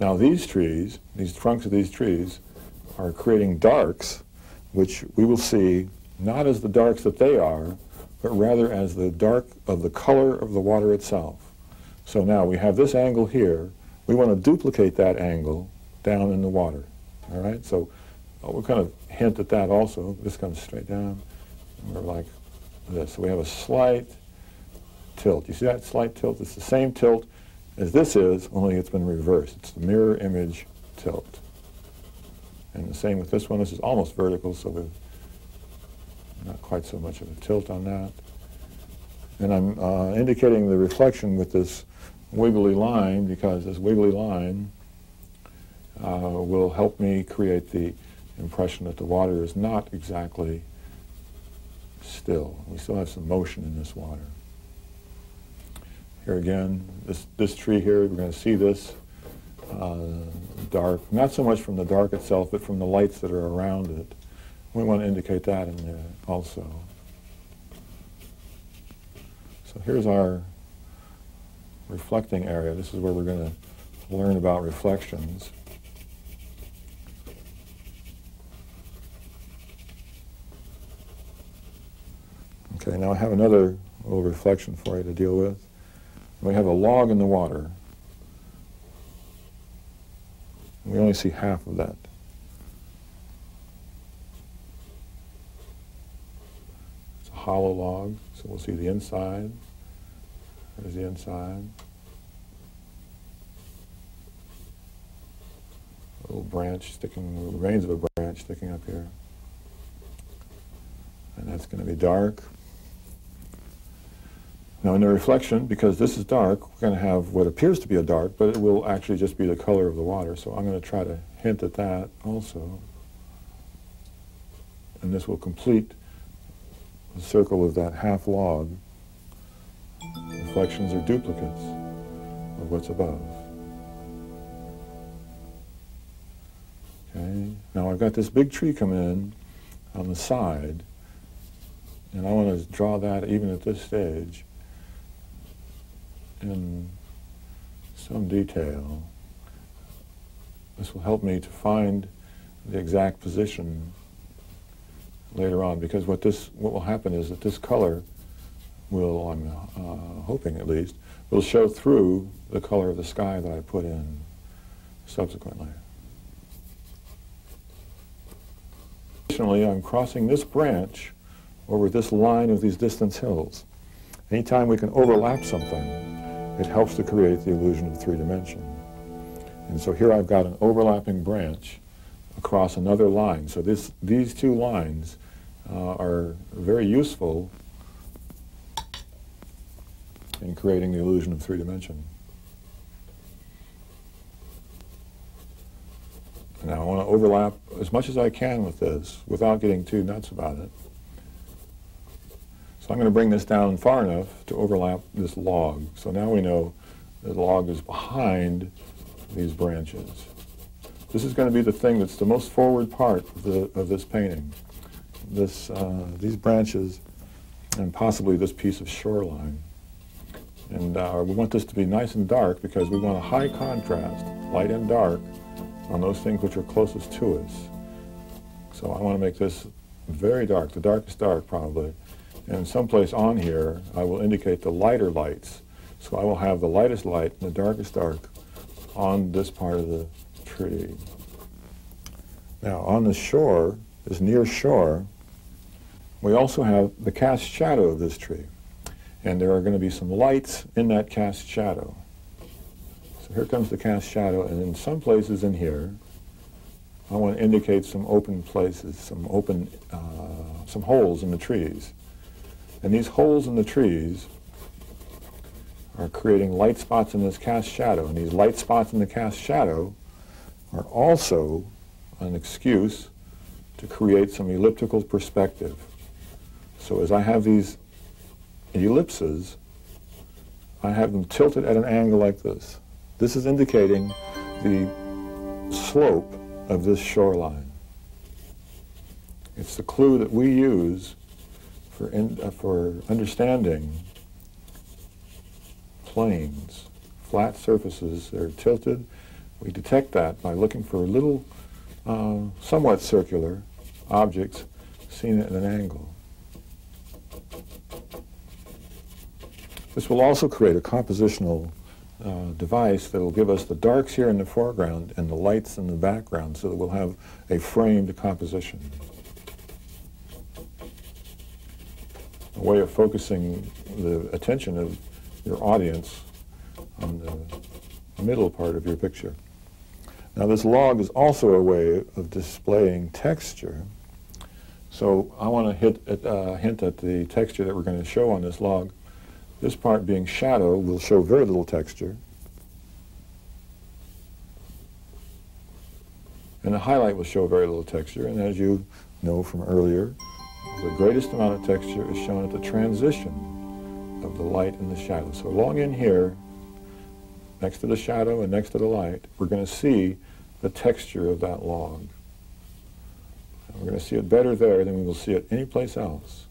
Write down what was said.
Now these trees, these trunks of these trees, are creating darks, which we will see not as the darks that they are, but rather as the dark of the color of the water itself. So now we have this angle here. We want to duplicate that angle down in the water. All right, so we'll kind of hint at that also. This comes straight down, and we're like this. So we have a slight tilt. You see that slight tilt? It's the same tilt as this is, only it's been reversed. It's the mirror image tilt. And the same with this one. This is almost vertical, so we've not quite so much of a tilt on that. And I'm indicating the reflection with this wiggly line, because this wiggly line will help me create the impression that the water is not exactly still. We still have some motion in this water. Here again, this tree here, we're going to see this dark, not so much from the dark itself, but from the lights that are around it. We want to indicate that in there also. So here's our reflecting area. This is where we're going to learn about reflections. Okay, now I have another little reflection for you to deal with. We have a log in the water. We only see half of that. It's a hollow log, so we'll see the inside. There's the inside. A little branch sticking, the remains of a branch sticking up here. And that's going to be dark. Now in the reflection, because this is dark, we're going to have what appears to be a dark, but it will actually just be the color of the water. So I'm going to try to hint at that also. And this will complete the circle of that half log. Reflections are duplicates of what's above. Okay, now I've got this big tree coming in on the side, and I want to draw that even at this stage in some detail. This will help me to find the exact position later on, because what will happen is that this color will, I'm hoping at least, will show through the color of the sky that I put in subsequently. Additionally, I'm crossing this branch over this line of these distance hills. Anytime we can overlap something, it helps to create the illusion of three dimension. And so here I've got an overlapping branch across another line. So these two lines are very useful in creating the illusion of three dimension. Now I want to overlap as much as I can with this without getting too nuts about it. So I'm going to bring this down far enough to overlap this log. So now we know the log is behind these branches. This is going to be the thing that's the most forward part of this painting. These branches and possibly this piece of shoreline. And we want this to be nice and dark because we want a high contrast, light and dark, on those things which are closest to us. So I want to make this very dark, the darkest dark probably. And someplace on here, I will indicate the lighter lights. So I will have the lightest light and the darkest dark on this part of the tree. Now on the shore, this near shore, we also have the cast shadow of this tree. And there are going to be some lights in that cast shadow. So here comes the cast shadow, and in some places in here, I want to indicate some open places, some holes in the trees. And these holes in the trees are creating light spots in this cast shadow. And these light spots in the cast shadow are also an excuse to create some elliptical perspective. So as I have these ellipses, I have them tilted at an angle like this. This is indicating the slope of this shoreline. It's the clue that we use for understanding planes, flat surfaces that are tilted We detect that by looking for little, somewhat circular objects seen at an angle. This will also create a compositional device that will give us the darks here in the foreground and the lights in the background, so that we'll have a framed composition. A way of focusing the attention of your audience on the middle part of your picture. Now this log is also a way of displaying texture. So I want to hint at the texture that we're going to show on this log. This part being shadow will show very little texture. And the highlight will show very little texture. And as you know from earlier, the greatest amount of texture is shown at the transition of the light and the shadow. So along in here, next to the shadow and next to the light, we're going to see the texture of that log. And we're going to see it better there than we will see it any place else.